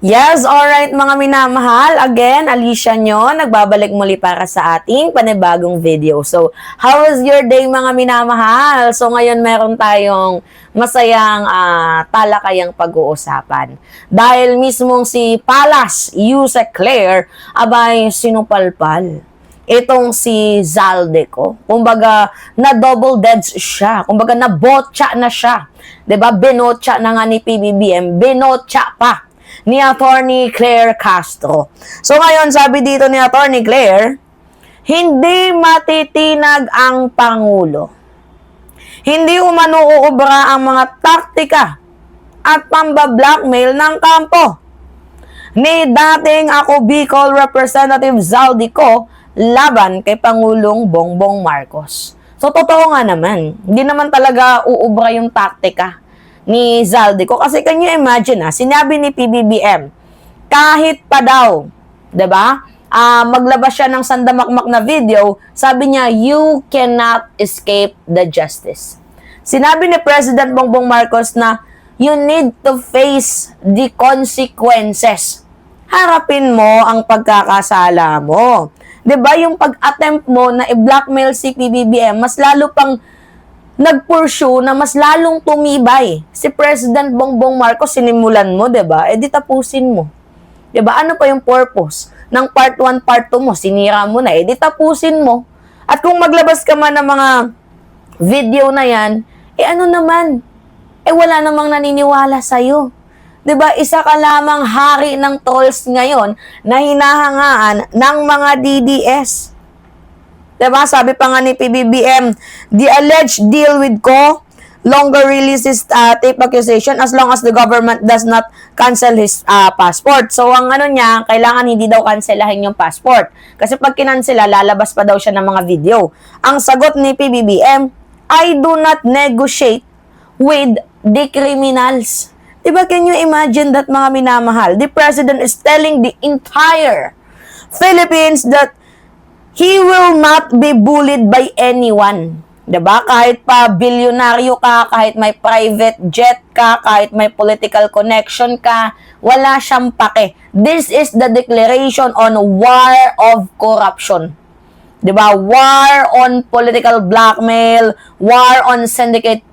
Yes, alright mga minamahal. Again, Alicia nyo, nagbabalik muli para sa ating panibagong video. So, how was your day mga minamahal? So, ngayon meron tayong masayang talakayang pag-uusapan. Dahil mismong si Palas Yusek Claire, abay sinupalpal itong si Zaldico. Kumbaga, na double deads siya. Kumbaga, na botcha na siya. 'Di ba? Binotcha na nga ni PBBM. Binotcha pa ni Attorney Claire Castro. So ngayon, sabi dito ni Attorney Claire, hindi matitinag ang Pangulo. Hindi umano uubra ang mga taktika at pamba-blackmail ng kampo ni dating ako Bicol Representative Zaldico laban kay Pangulong Bongbong Marcos. So totoo nga naman, hindi naman talaga uubra yung taktika ni Zaldico. Kasi can you imagine sinabi ni PBBM, kahit pa daw, 'di ba? Maglabas siya ng sandamakmak na video, sabi niya, you cannot escape the justice. Sinabi ni President Bongbong Marcos na you need to face the consequences. Harapin mo ang pagkakasala mo. 'Di ba? Yung pag-attempt mo na i-blackmail si PBBM, mas lalo pang nag-pursue na mas lalong tumibay. Si President Bongbong Marcos, sinimulan mo, 'di ba? Di tapusin mo. 'Di ba? Ano pa yung purpose ng part 1, part 2 mo? Sinira mo na, di tapusin mo. At kung maglabas ka man ng mga video na yan, ano naman? Wala namang naniniwala sa'yo. 'Di ba? Isa ka lamang hari ng trolls ngayon na hinahangaan ng mga DDS. Diba? Sabi pa nga ni PBBM, the alleged deal with Ko longer releases tape accusation as long as the government does not cancel his passport. So, ang ano niya, kailangan hindi daw cancelahin yung passport. Kasi pag kinansela, lalabas pa daw siya ng mga video. Ang sagot ni PBBM, I do not negotiate with the criminals. Diba, can you imagine that mga minamahal? The president is telling the entire Philippines that he will not be bullied by anyone. 'Di ba? Kahit pa bilyonaryo ka, kahit may private jet ka, kahit may political connection ka, wala siyang pake. This is the declaration on war of corruption. 'Di ba? War on political blackmail, war on syndicate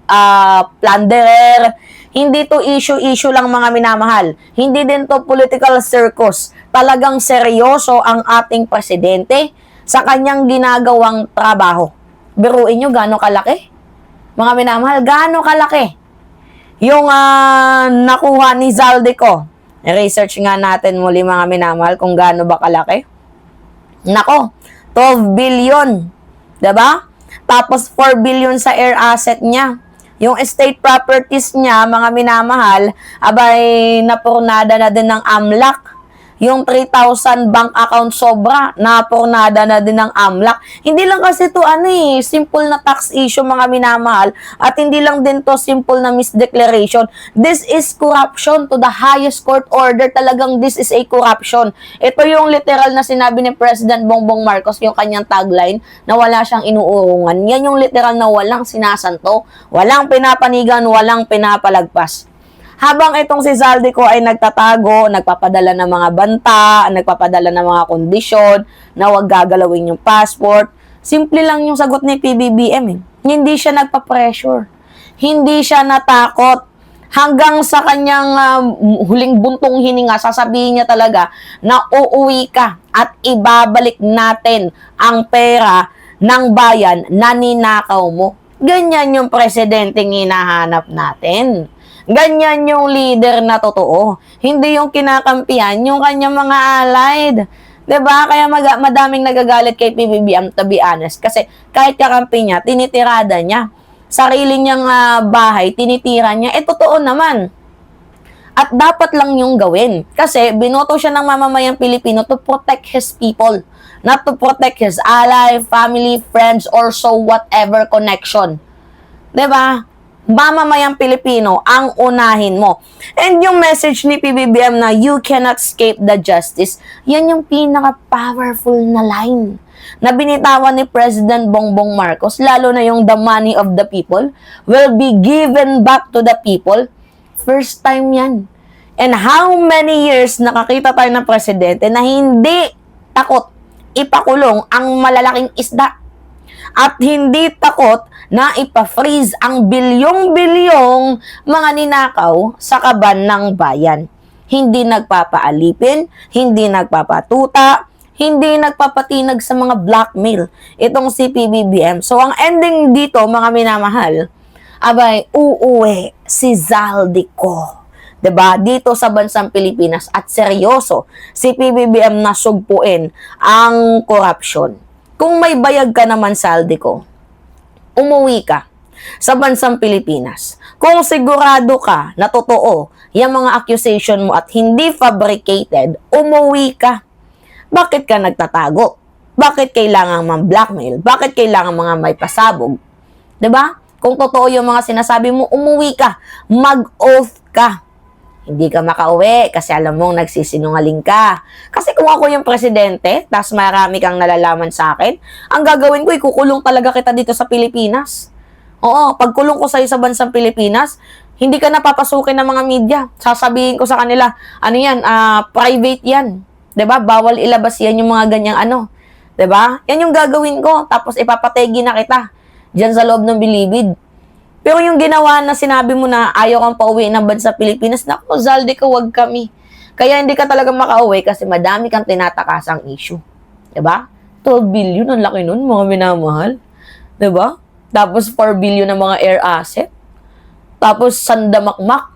plunderer. Hindi to issue lang mga minamahal. Hindi din to political circus. Talagang seryoso ang ating presidente sa kanyang ginagawang trabaho. Biruin nyo, gaano kalaki? Mga minamahal, gaano kalaki? Yung nakuha ni Zaldico. Research nga natin muli mga minamahal kung gaano ba kalaki. Nako, 12 billion. Diba? Tapos 4 billion sa air asset niya. Yung estate properties niya, mga minamahal, abay napurnada na din ng AMLAC. Yung 3,000 bank account sobra, napurnada na din ng AMLAC. Hindi lang kasi to simple na tax issue mga minamahal, at hindi lang din to simple na misdeclaration. This is corruption to the highest court order. Talagang this is a corruption. Ito yung literal na sinabi ni President Bongbong Marcos, yung kanyang tagline, na wala siyang inuurungan. Yan yung literal na walang sinasanto, walang pinapanigan, walang pinapalagpas. Habang itong si Zaldico ay nagtatago, nagpapadala ng mga banta, nagpapadala ng mga kondisyon, na huwag gagalawin yung passport, simple lang yung sagot ni PBBM. Hindi siya nagpa-pressure. Hindi siya natakot. Hanggang sa kanyang huling buntong hininga, sasabihin niya talaga na uuwi ka at ibabalik natin ang pera ng bayan na ninakaw mo. Ganyan yung presidenteng hinahanap natin. Ganyan yung leader na totoo. Hindi yung kinakampihan, yung kanyang mga allied. 'Di ba? Kaya madaming nagagalit kay PBBM, to be honest. Kasi kahit kakampi niya, tinitirada niya. Sarili niyang bahay, tinitira niya. Totoo naman. At dapat lang yung gawin. Kasi binoto siya ng mamamayang Pilipino to protect his people. Not to protect his ally, family, friends, or so whatever connection. 'Di ba? Mamamayang Pilipino ang unahin mo. And yung message ni PBBM na you cannot escape the justice, yan yung pinaka-powerful na line na binitawan ni President Bongbong Marcos, lalo na yung the money of the people will be given back to the people. First time yan. And how many years nakakita tayo ng presidente na hindi takot ipakulong ang malalaking isda at hindi takot na ipa-freeze ang bilyong-bilyong mga ninakaw sa kaban ng bayan. Hindi nagpapaalipin, hindi nagpapatuta, hindi nagpapatinag sa mga blackmail itong si PBBM. So, ang ending dito, mga minamahal, abay, uuwi si Zaldico. 'Di ba? Dito sa bansang Pilipinas at seryoso si PBBM na sugpuin ang korupsyon. Kung may bayag ka naman, Zaldico, umuwi ka sa bansang Pilipinas. Kung sigurado ka na totoo yung mga accusation mo at hindi fabricated, umuwi ka. Bakit ka nagtatago? Bakit kailangan man-blackmail? Bakit kailangan mga may pasabog? 'Di ba? Kung totoo yung mga sinasabi mo, umuwi ka. Mag-oath ka. Hindi ka makauwi kasi alam mong nagsisinungaling ka. Kasi kung ako yung presidente, tas marami kang nalalaman sa akin, ang gagawin ko, ikukulong talaga kita dito sa Pilipinas. Oo, pagkulong ko sa'yo sa bansang Pilipinas, hindi ka napapasukin ng mga media. Sasabihin ko sa kanila, ano yan, private yan. 'Di ba? Bawal ilabas yan yung mga ganyang ano. 'Di ba? Yan yung gagawin ko. Tapos ipapategi na kita diyan sa loob ng bilibid. Pero yung ginawa na sinabi mo na ayaw kang pauwi ng bansa Pilipinas, naku, Zaldico, wag kami. Kaya hindi ka talaga makauwi kasi madami kang tinatakasang issue. 'Di ba? 12 billion, ang laki nun, mga minamahal. 'Di ba? Tapos 4 billion ng mga air asset. Tapos sandamakmak.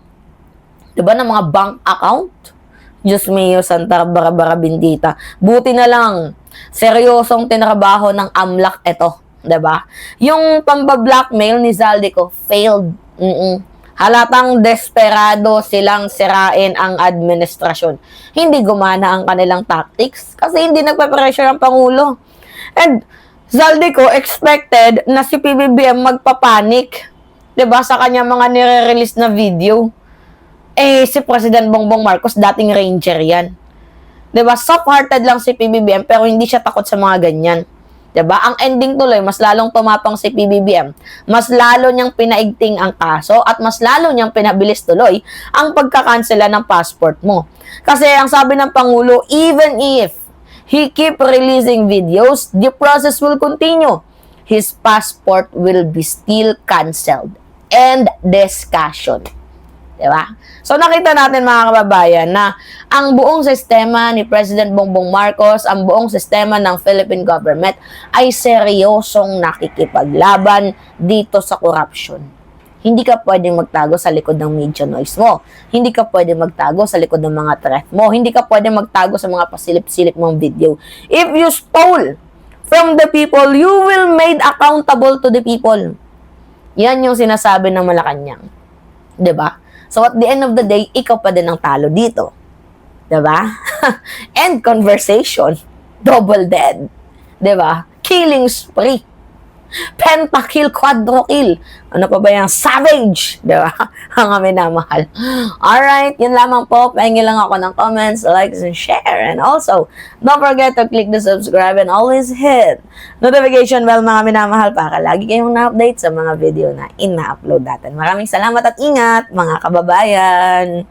'Di ba, ng mga bank account. Diyos mio, Santa Barbara Bendita. Buti na lang, seryosong tinrabaho ng AMLAC ito. 'Di ba? Yung pamba-blackmail ni Zaldico failed. Halatang desperado silang sirain ang administrasyon. Hindi gumana ang kanilang tactics kasi hindi nagpe-pressure ang Pangulo. And Zaldico expected na si PBBM magpapanik, 'di ba, sa kanya mga nire-release na video. Si President Bongbong Marcos, dating ranger yan. 'Di ba? Soft-hearted lang si PBBM pero hindi siya takot sa mga ganyan. 'Di ba? Ang ending tuloy, mas lalong tumapang si PBBM. Mas lalo niyang pinaigting ang kaso at mas lalo niyang pinabilis tuloy ang pagkakansela ng passport mo. Kasi ang sabi ng Pangulo, even if he keep releasing videos, the process will continue. His passport will be still canceled. End discussion. Diba? So nakita natin, mga kababayan, na ang buong sistema ni President Bongbong Marcos, ang buong sistema ng Philippine government ay seryosong nakikipaglaban dito sa corruption. Hindi ka pwedeng magtago sa likod ng media noise mo. Hindi ka pwedeng magtago sa likod ng mga threat mo. Hindi ka pwedeng magtago sa mga pasilip-silip mong video. If you stole from the people, you will made accountable to the people. Yan yung sinasabi ng Malacanang. 'Di ba? So at the end of the day, ikaw pa din ang talo dito. 'Di ba? End conversation. Double dead. 'Di ba? Killing spree. Pentakill, quadrokill. Ano pa ba yung savage? 'Di ba? Ang amin na mahal. Alright, yun lamang po. Pahingi lang ako ng comments, likes, and share. And also, don't forget to click the subscribe and always hit notification bell, mga minamahal, para lagi kayong na-update sa mga video na ina-upload natin. Maraming salamat at ingat, mga kababayan!